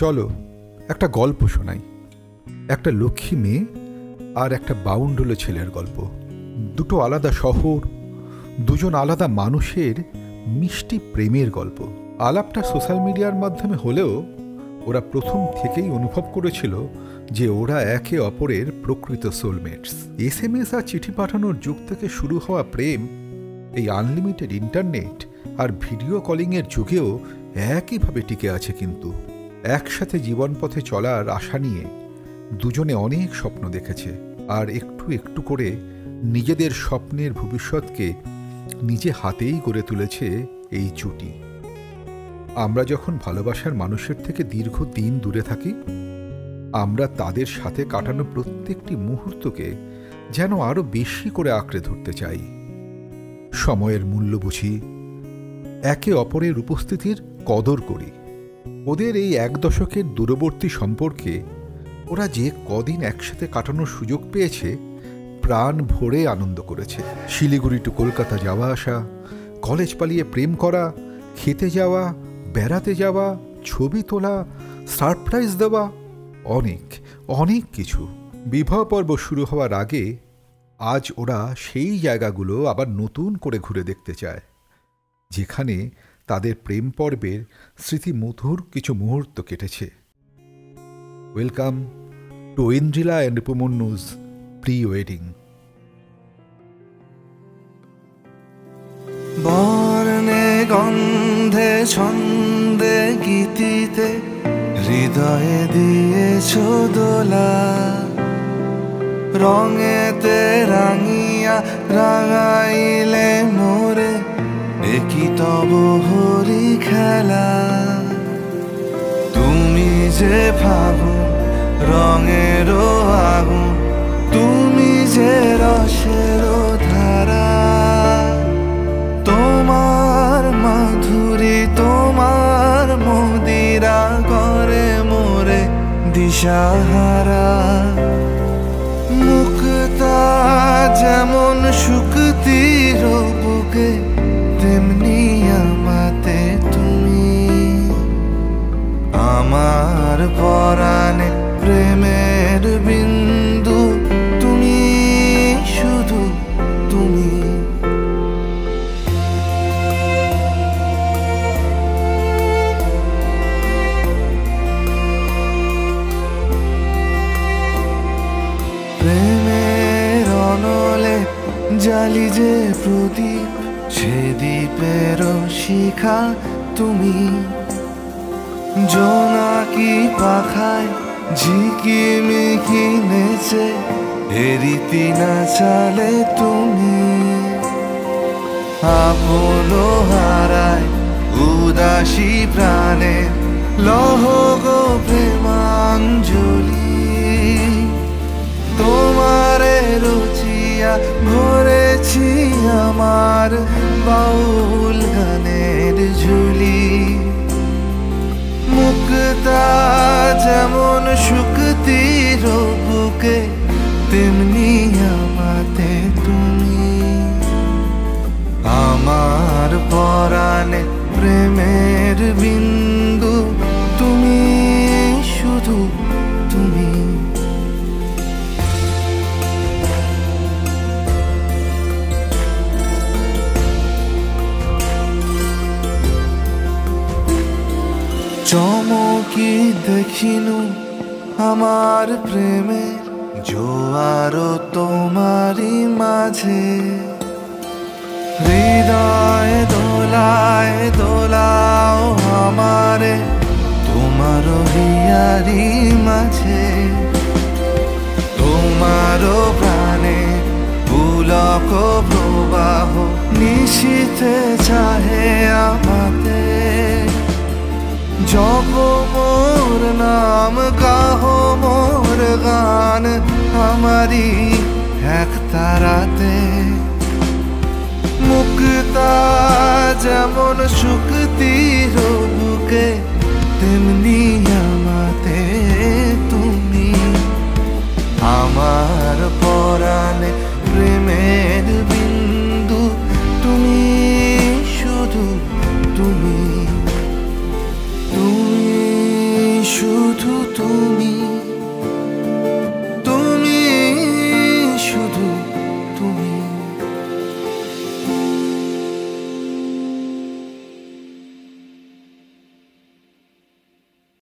চলো একটা গল্প শোনাই। একটা লক্ষ্মী মেয়ে আর একটা বাউন্ডুলো ছেলের গল্প। দুটো আলাদা শহর, দুজন আলাদা মানুষের মিষ্টি প্রেমের গল্প। আলাপটা সোশ্যাল মিডিয়ার মাধ্যমে হলেও ওরা প্রথম থেকেই অনুভব করেছিল যে ওরা একে অপরের প্রকৃত সোলমেটস। SMS আর চিঠি পাঠানোর যুগ থেকে শুরু হওয়া প্রেম এই আনলিমিটেড ইন্টারনেট আর ভিডিও কলিংয়ের যুগেও একইভাবে টিকে আছে। কিন্তু একসাথে জীবনপথে চলার আশা নিয়ে দুজনে অনেক স্বপ্ন দেখেছে, আর একটু একটু করে নিজেদের স্বপ্নের ভবিষ্যৎকে নিজে হাতেই গড়ে তুলেছে এই জুটি। আমরা যখন ভালোবাসার মানুষের থেকে দীর্ঘদিন দূরে থাকি, আমরা তাদের সাথে কাটানো প্রত্যেকটি মুহূর্তকে যেন আরো বেশি করে আঁকড়ে ধরতে চাই। সময়ের মূল্য বুঝি, একে অপরের উপস্থিতির কদর করি। ওদের এই 1 দশকের দূরবর্তী সম্পর্কে ওরা যে কদিন একসাথে কাটানোর সুযোগ পেয়েছে, প্রাণ ভরে আনন্দ করেছে। শিলিগুড়ি টু কলকাতা যাওয়া আসা, কলেজ পালিয়ে প্রেম করা, খেতে যাওয়া, বেড়াতে যাওয়া, ছবি তোলা, সারপ্রাইজ দেওয়া, অনেক অনেক কিছু। বিবাহ পর্ব শুরু হওয়ার আগে আজ ওরা সেই জায়গাগুলো আবার নতুন করে ঘুরে দেখতে চায়, যেখানে তাদের প্রেম পর্বের স্মৃতিমধুর কিছু মুহূর্ত কেটেছে। Welcome to Aindrila and Upamanyu's prewedding. বর্ণে গন্ধে ছন্দে গীতিতে হৃদয়ে দিয়েছ দোলা, রঙেতে রাঙিয়া রাঙাইলে মোরে একই তব হরি খেলা। তুমি যে ফাগুন রঙেরও আগুন, তুমি যে রসেরও ধারা, তোমার মাধুরী তোমার মদিরা করে মোরে দিশাহারা। মুক্তা যেমন শুকতির বুকে, তেমনি আমাতে তুমি। আমার পরাণে প্রেমের বিন্দু, তুমি শুধু তুমি। প্রেমের অনলে জালি যে প্রদীপ, সে দ্বীপের শিখা তুমি। জোনাকি পাখায় ঝিকিমিকি নেচে এরিতি না চালে তুমি। আপন হারায় উদাসী প্রাণে লহ গো প্রেমাঞ্জলি। তোমারে রুচিয়া ভরেছি আমার বাউল গানের ঝুলি। মুক্তা যেমন শুকতির বুকে, তেমনি আমাতে তুমি। আমার পরাণে প্রেমের বিন্দু, তুমি শুধু তুমি। চমকি দেখিনু আমার প্রেমের জোয়ার তোমারই মাঝে। হৃদয় দোলায় দোলাও আমারে তোমার হিয়ারি মাঝে। তোমার প্রাণে পুলক প্রবাহ নিশীথে চাহে আমাতে। জপ মোর নাম গাহ মোর গান আমারি এক তারাতে। মুক্তা যেমন শুকতির বুকে, তেমনি আমাতে তুমি। আমার পরাণে প্রেমের বিন্দু, তুমি শুধু তুমি। তুমি শুধু শুধু তুমি।